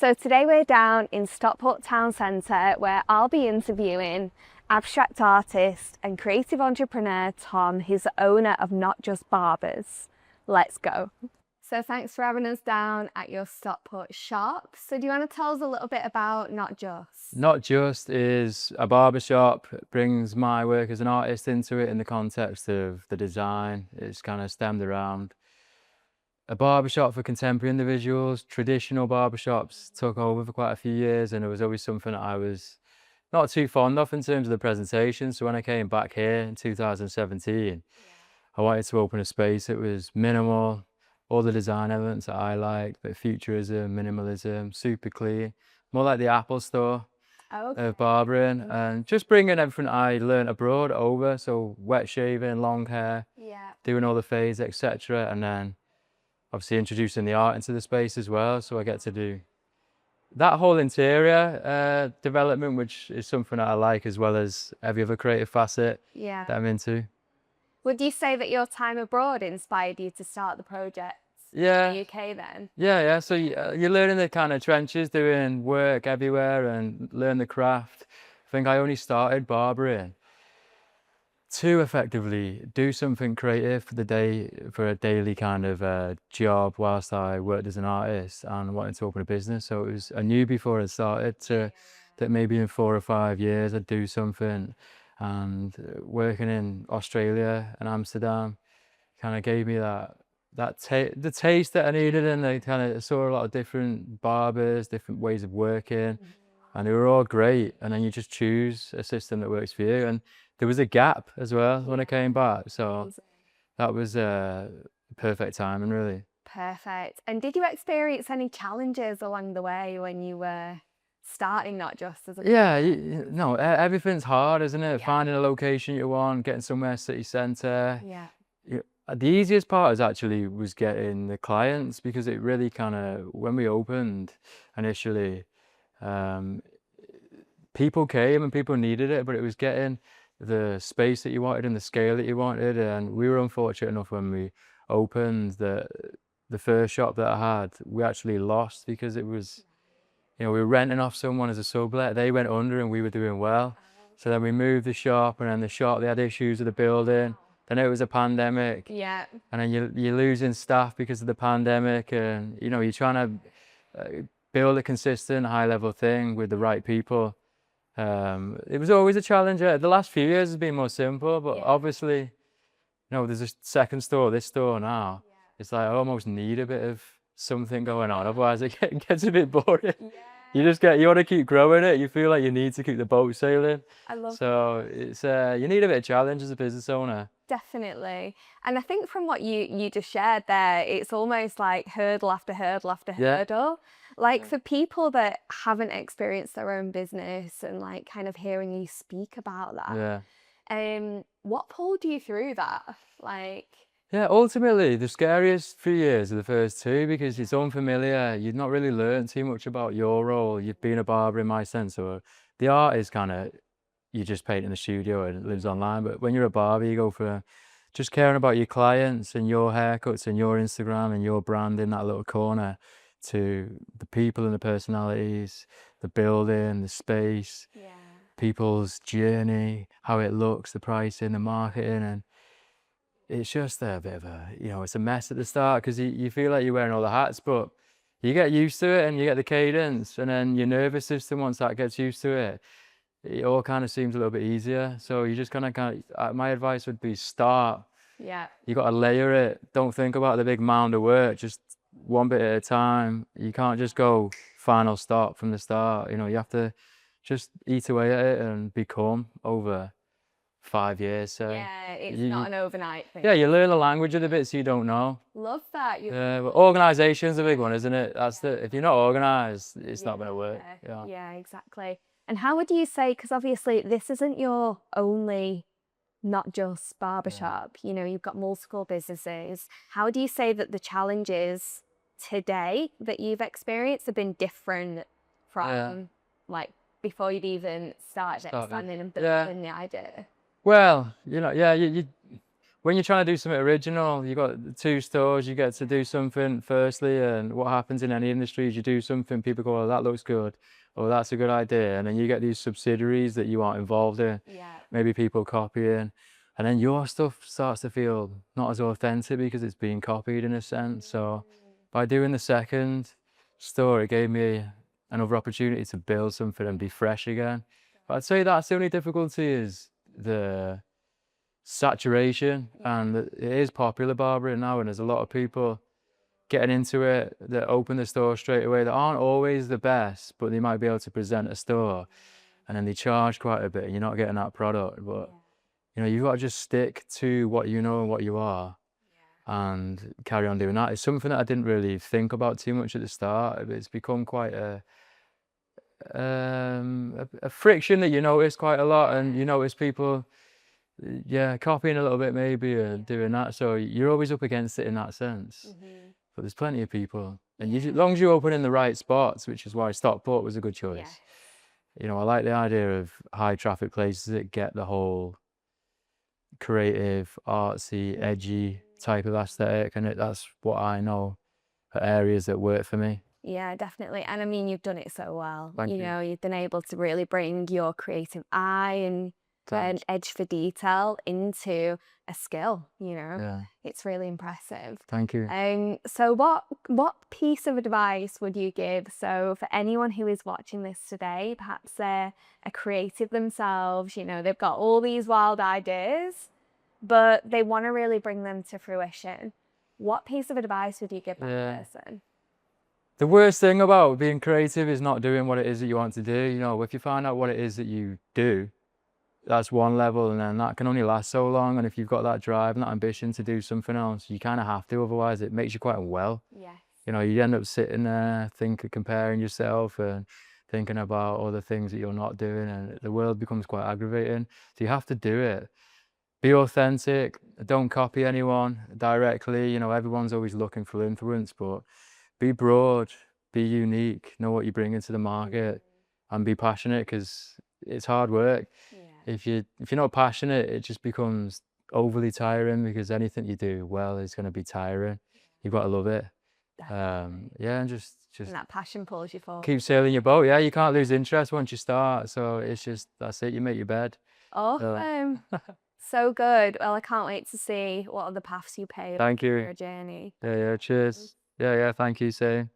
So today we're down in Stockport Town Centre where I'll be interviewing abstract artist and creative entrepreneur Tom, who's the owner of Not Just Barbers. Let's go. So thanks for having us down at your Stockport shop. So do you want to tell us a little bit about Not Just? Not Just is a barbershop. It brings my work as an artist into it in the context of the design. It's kind of stemmed around a barbershop for contemporary individuals. Traditional barbershops took over for quite a few years, and it was always something that I was not too fond of in terms of the presentation. So when I came back here in 2017, I wanted to open a space that was minimal, all the design elements that I like, but futurism, minimalism, super clean, more like the Apple store of barbering, and just bringing everything I learned abroad over. So wet shaving, long hair, doing all the fades, etc. And then obviously introducing the art into the space as well. So I get to do that whole interior development, which is something that I like, as well as every other creative facet that I'm into. Would you say that your time abroad inspired you to start the project in the UK then? Yeah. So you're learning the kind of trenches, doing work everywhere and learn the craft. I think I only started barbering to effectively do something creative for the day, for a daily kind of job whilst I worked as an artist and wanted to open a business. So I knew before I started that maybe in 4 or 5 years I'd do something. And working in Australia and Amsterdam kind of gave me the taste that I needed, and I kind of saw a lot of different barbers, different ways of working, and they were all great. And then you just choose a system that works for you. And there was a gap as well when I came back, so that was perfect timing, really. Perfect. And did you experience any challenges along the way when you were starting Not Just as a No, everything's hard, isn't it? Finding a location you want, getting somewhere city centre. The easiest part was getting the clients, because it really kind of, when we opened initially, people came and people needed it, but it was getting the space that you wanted and the scale that you wanted. And we were unfortunate enough when we opened that the first shop that I had, we actually lost, because it was, we were renting off someone as a sublet. They went under and we were doing well. So then we moved the shop, and then the shop, they had issues with the building. Then it was a pandemic. And then you're losing staff because of the pandemic, and you're trying to build a consistent high level thing with the right people. It was always a challenge. The last few years has been more simple, but obviously, there's a second store, this store now. It's like I almost need a bit of something going on, otherwise it gets a bit boring. You want to keep growing it. You feel like you need to keep the boat sailing. So it's you need a bit of challenge as a business owner. Definitely. And I think from what you just shared there, it's almost like hurdle after hurdle after hurdle. Like for people that haven't experienced their own business and like kind of hearing you speak about that, what pulled you through that? Ultimately, the scariest few years are the first two, because it's unfamiliar. You've not really learned too much about your role. You've been a barber in my sense, or the art is kind of, you just paint in the studio and it lives online. But when you're a barber, you go for just caring about your clients and your haircuts and your Instagram and your brand in that little corner, to the people and the personalities, the building, the space, people's journey, how it looks, the pricing, the marketing. And it's just a bit of a, it's a mess at the start, because you feel like you're wearing all the hats, but you get used to it and you get the cadence, and then your nervous system, once that gets used to it, it all kind of seems a little bit easier. So you just kind of, my advice would be start. You got to layer it. Don't think about the big mound of work, just one bit at a time. You can't just go final stop from the start. You have to just eat away at it and become over 5 years. So it's not an overnight thing. You learn the language of the bits you don't know. Love that. But organization's a big one, isn't it? If you're not organized, it's not going to work. Yeah, exactly. And how would you say, because obviously this isn't your only Not Just barbershop, you've got multiple businesses. How do you say that the challenges today that you've experienced have been different from like before you'd even started expanding and building the idea? Well, when you're trying to do something original, you got the 2 stores, you get to do something firstly, and what happens in any industry is you do something, people go, "Oh, that looks good," or "That's a good idea," and then you get these subsidiaries that you aren't involved in. Yeah. Maybe people copying, and then your stuff starts to feel not as authentic because it's being copied in a sense. So by doing the second store, it gave me another opportunity to build something and be fresh again. But I'd say that's the only difficulty is the saturation, and it is popular barbering now, and there's a lot of people getting into it that open the store straight away that aren't always the best, but they might be able to present a store, and then they charge quite a bit and you're not getting that product. But you know, you've got to just stick to what you know and what you are and carry on doing that. It's something that I didn't really think about too much at the start. It's become quite a friction that you notice quite a lot, and you notice people copying a little bit maybe and doing that. So you're always up against it in that sense. But there's plenty of people, and you, as long as you open in the right spots, which is why Stockport was a good choice. Yes. You know, I like the idea of high traffic places that get the whole creative, artsy, edgy type of aesthetic, and that's what I know are areas that work for me. Yeah, definitely. And I mean, you've done it so well. Thank You you. know, you've been able to really bring your creative eye and an Thanks. edge for detail into a skill, you know. Yeah, It's really impressive. thank you. So what piece of advice would you give? So for anyone who is watching this today, perhaps they're a creative themselves, you know, they've got all these wild ideas, but they want to really bring them to fruition. What piece of advice would you give that Yeah. person? The worst thing about being creative is not doing what it is that you want to do. You know, if you find out what it is that you do, that's one level, and then that can only last so long. And if you've got that drive and that ambition to do something else, you kind of have to, otherwise it makes you quite unwell. Yes. You know, you end up sitting there comparing yourself and thinking about all the things that you're not doing, and the world becomes quite aggravating. So you have to do it. Be authentic, don't copy anyone directly. You know, everyone's always looking for influence, but be broad, be unique, know what you bring into the market, and be passionate, because it's hard work. Yeah. If you're not passionate, it just becomes overly tiring, because anything you do well is going to be tiring. You've got to love it. Yeah, and just And that passion pulls you forward. keep sailing your boat. Yeah, you can't lose interest once you start. So it's just, that's it. You make your bed. Awesome. So good. Well, I can't wait to see what other paths you pave Thank on you. your journey. Yeah, cheers. Yeah, thank you, same.